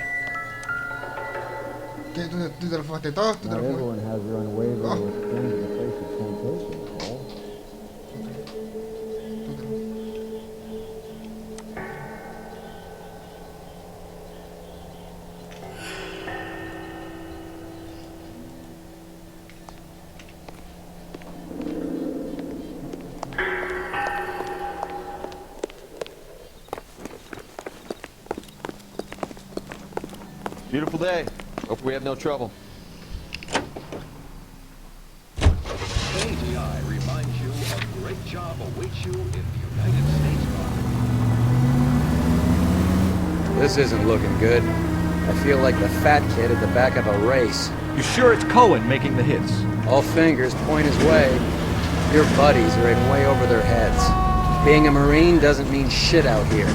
¿Qué? ¿Tú te lo fumaste todo? ¿Tú te Not lo fumaste? everyone has their unwavering restraint in the face of temptation, Cole. Beautiful day. Hope we have no trouble. KTI reminds you a great job awaits you in the United States Army. This isn't looking good. I feel like the fat kid at the back of a race. You sure it's Cohen making the hits? All fingers point his way. Your buddies are in way over their heads. Being a Marine doesn't mean shit out here.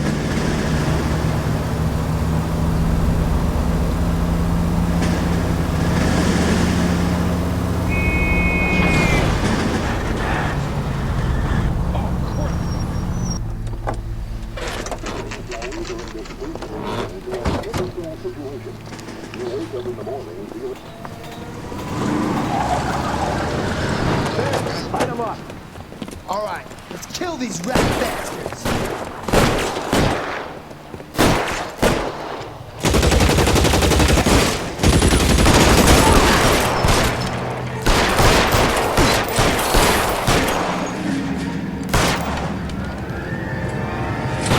Light them up. All right, let's kill these rat bastards.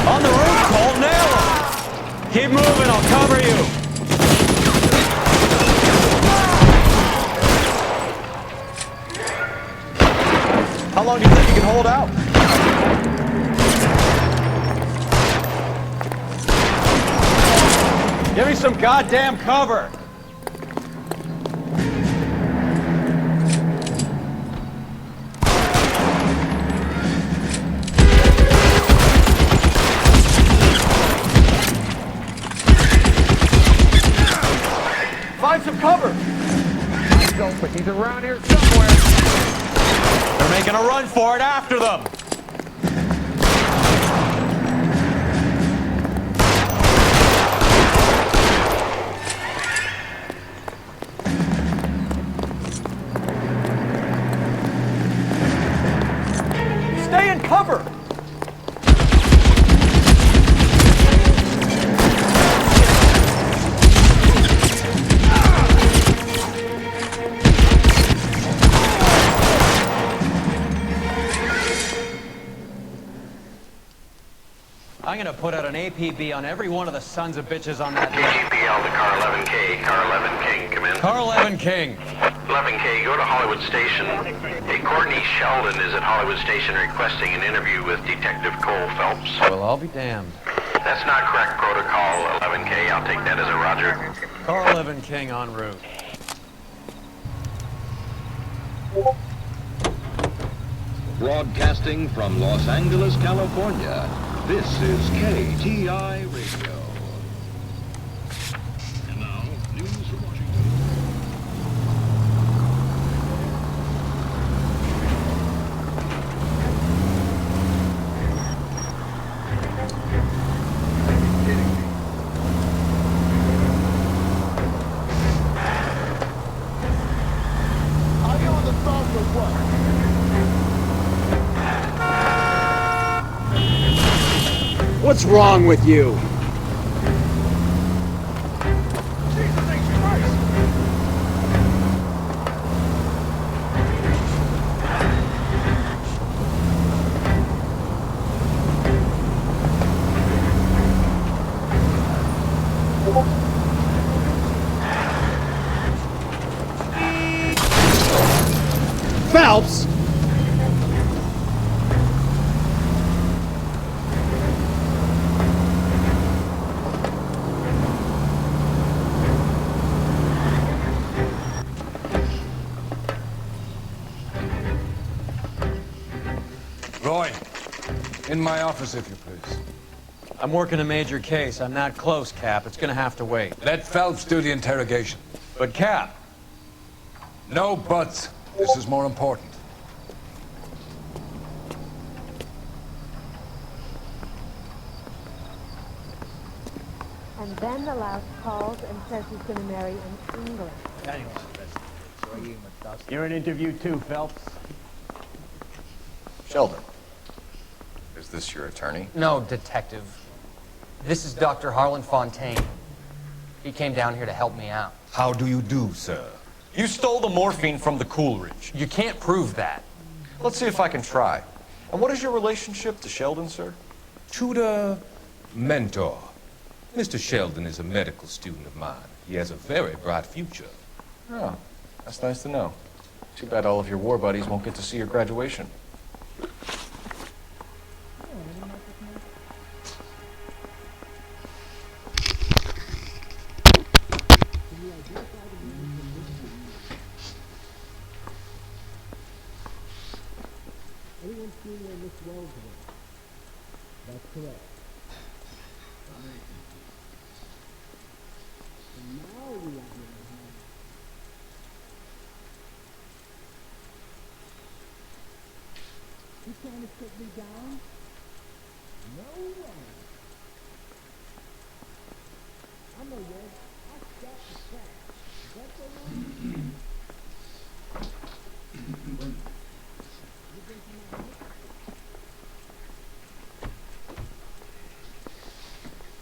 On the roof, Cole, nail him! Keep moving, I'll cover you! How long do you think you can hold out? Give me some goddamn cover! Find some cover! He's open. He's around here somewhere. They're making a run for it after them. Stay in cover! I'm gonna put out an APB on every one of the sons of bitches on that list. KGPL to car 11K. Car 11 King, come in. Car 11 King. 11K, go to Hollywood Station. Hey, Courtney Sheldon is at Hollywood Station requesting an interview with Detective Cole Phelps. Well, I'll be damned. That's not correct protocol, 11K. I'll take that as a roger. Car 11 King en route. Broadcasting from Los Angeles, California, this is KTI Radio. And now, news from Washington. Are you on the phone or what? What's wrong with you? Phelps! Roy, in my office, if you please. I'm working a major case. I'm not close, Cap. It's gonna have to wait. Let Phelps do the interrogation. But, Cap, No buts. This is more important. And then the louse calls and says he's going to marry in England. You're in interview too, Phelps. Sheldon, is this your attorney? No, detective. This is Dr. Harlan Fontaine. He came down here to help me out. How do you do, sir? You stole the morphine from the Coolidge. You can't prove that. Let's see if I can try. And what is your relationship to Sheldon, sir? Tutor, mentor. Mr. Sheldon is a medical student of mine. He has a very bright future. Oh, that's nice to know. Too bad all of your war buddies won't get to see your graduation. Everyone's seen where Miss Wells went. That's correct. And now we want to know. You trying to put me down? No way. I know that. I got the fact. That's the one.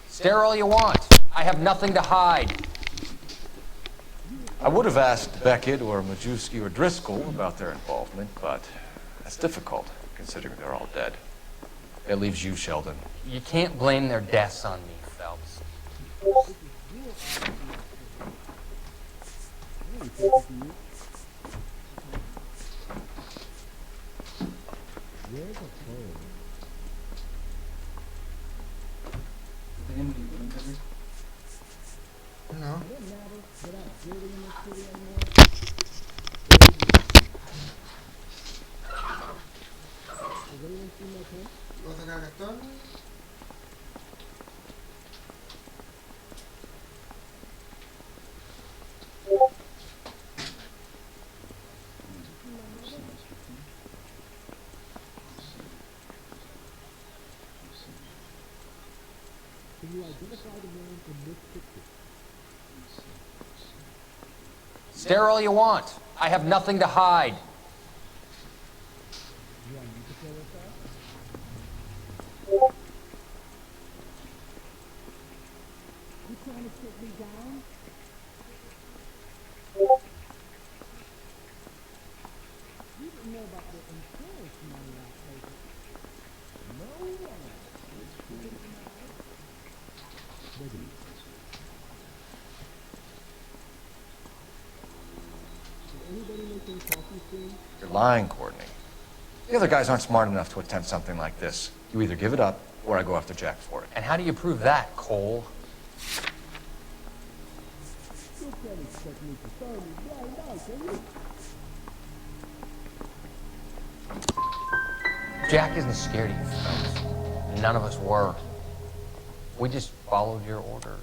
Stare all you want. I have nothing to hide. I would have asked Beckett or Majewski or Driscoll about their involvement, but that's difficult, considering they're all dead. It leaves you, Sheldon. You can't blame their deaths on me, Phelps. No. ¿Lo saca Gastón? Can you identify the man in this picture? Stare all you want. I have nothing to hide. You trying to put me down? You didn't know about the insurance money I paid. No way. You're lying, Courtney. The other guys aren't smart enough to attempt something like this. You either give it up, or I go after Jack for it. And how do you prove that, Cole? Jack isn't scared of you, Phelps. None of us were. We just followed your orders.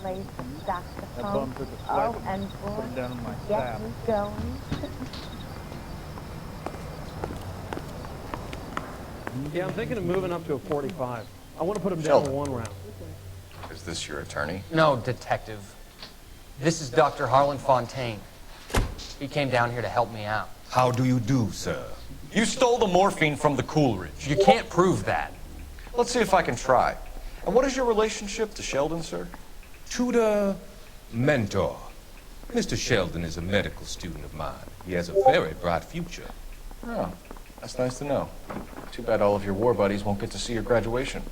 Place the That saxophone. bum took a Oh, swipe and put it down on my get sap. me going. Yeah, I'm thinking of moving up to a 45. I want to put him down Sheldon. to one round. Is this your attorney? No, detective. This is Dr. Harlan Fontaine. He came down here to help me out. How do you do, sir? You stole the morphine from the Coolidge. You can't prove that. Let's see if I can try. And what is your relationship to Sheldon, sir? Tutor, mentor. Mr. Sheldon is a medical student of mine. He has a very bright future. Oh, that's nice to know. Too bad all of your war buddies won't get to see your graduation.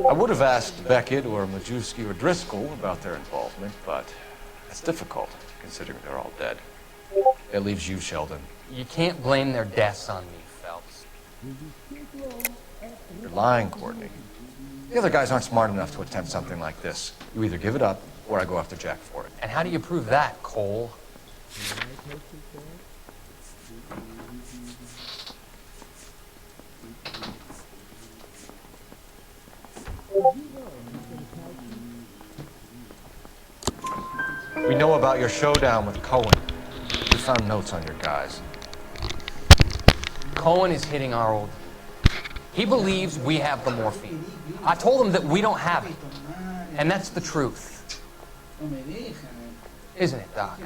I would have asked Beckett or Majewski or Driscoll about their involvement, but that's difficult, considering they're all dead. It leaves you, Sheldon. You can't blame their deaths on me, Phelps. You're lying, Courtney. The other guys aren't smart enough to attempt something like this. You either give it up, or I go after Jack for it. And how do you prove that, Cole? We know about your showdown with Cohen. We found notes on your guys. Cohen is hitting our old. He believes we have the morphine. I told him that we don't have it. And that's the truth. Isn't it, Doc?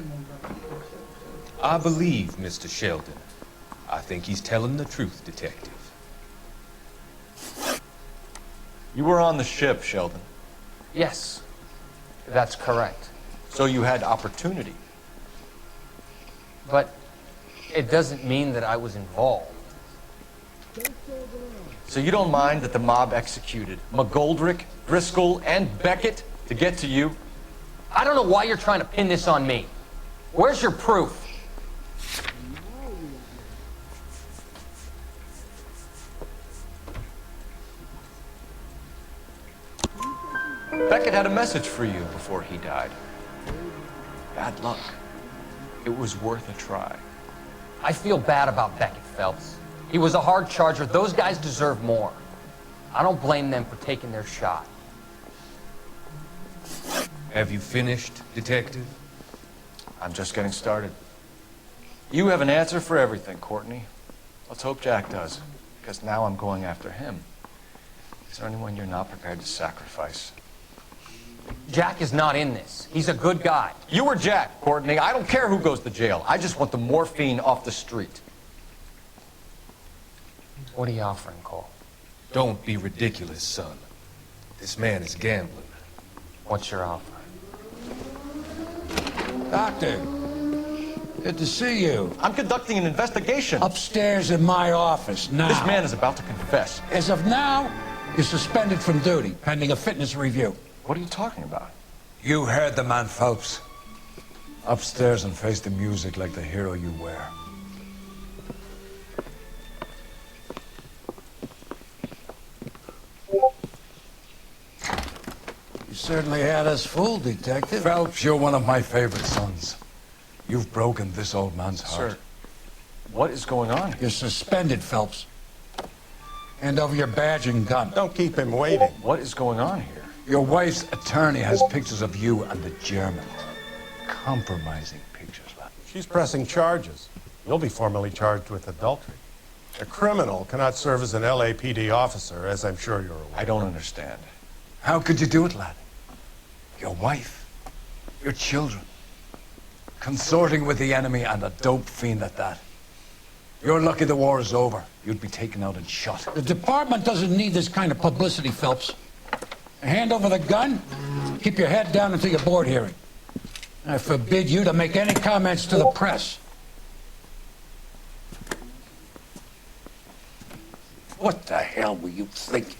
I believe Mr. Sheldon. I think he's telling the truth, Detective. You were on the ship, Sheldon. Yes, that's correct. So you had opportunity. But it doesn't mean that I was involved. So you don't mind that the mob executed McGoldrick, Driscoll, and Beckett to get to you? I don't know why you're trying to pin this on me. Where's your proof? Beckett had a message for you before he died. Bad luck. It was worth a try. I feel bad about Beckett, Phelps. He was a hard charger. Those guys deserve more. I don't blame them for taking their shot. Have you finished, Detective? I'm just getting started. You have an answer for everything, Courtney. Let's hope Jack does, because now I'm going after him. Is there anyone you're not prepared to sacrifice? Jack is not in this. He's a good guy. You or Jack, Courtney. I don't care who goes to jail. I just want the morphine off the street. What are you offering, Cole? Don't be ridiculous, son. This man is gambling. What's your offer? Doctor, good to see you. I'm conducting an investigation. Upstairs in my office, now. This man is about to confess. As of now, you're suspended from duty, pending a fitness review. What are you talking about? You heard the man, Phelps. Upstairs and face the music like the hero you were. You certainly had us fooled, Detective. Phelps, you're one of my favorite sons. You've broken this old man's heart. Sir, what is going on? You're suspended, Phelps. Hand over your badge and gun. Don't keep him waiting. What is going on here? Your wife's attorney has pictures of you and the German. Compromising pictures, lad. She's pressing charges. You'll be formally charged with adultery. A criminal cannot serve as an LAPD officer, as I'm sure you're aware. I don't understand. How could you do it, lad? Your wife, your children, consorting with the enemy and a dope fiend at that. You're lucky the war is over. You'd be taken out and shot. The department doesn't need this kind of publicity, Phelps. Hand over the gun, keep your head down until your board hearing. I forbid you to make any comments to the press. What the hell were you thinking?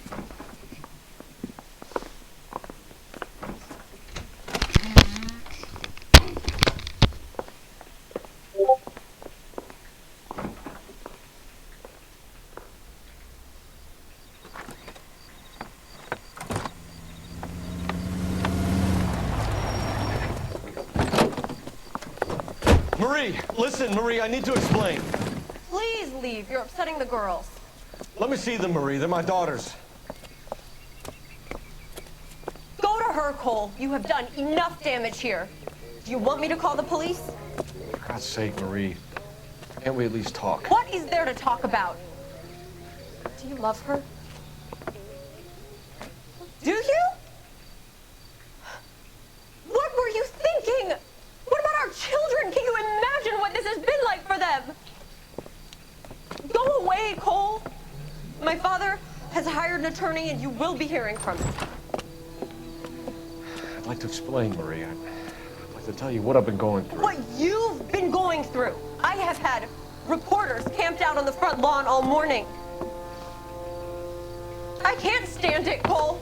Marie, listen, Marie, I need to explain. Please leave. You're upsetting the girls. Let me see them, Marie. They're my daughters. Go to her, Cole. You have done enough damage here. Do you want me to call the police? For God's sake, Marie. Can't we at least talk? What is there to talk about? Do you love her? Do you? What were you thinking? What about our children? Can you imagine what this has been like for them? Go away, Cole. My father has hired an attorney and you will be hearing from him. I'd like to explain, Marie. I'd like to tell you what I've been going through. What you've been going through. I have had reporters camped out on the front lawn all morning. I can't stand it, Cole.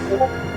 Bye.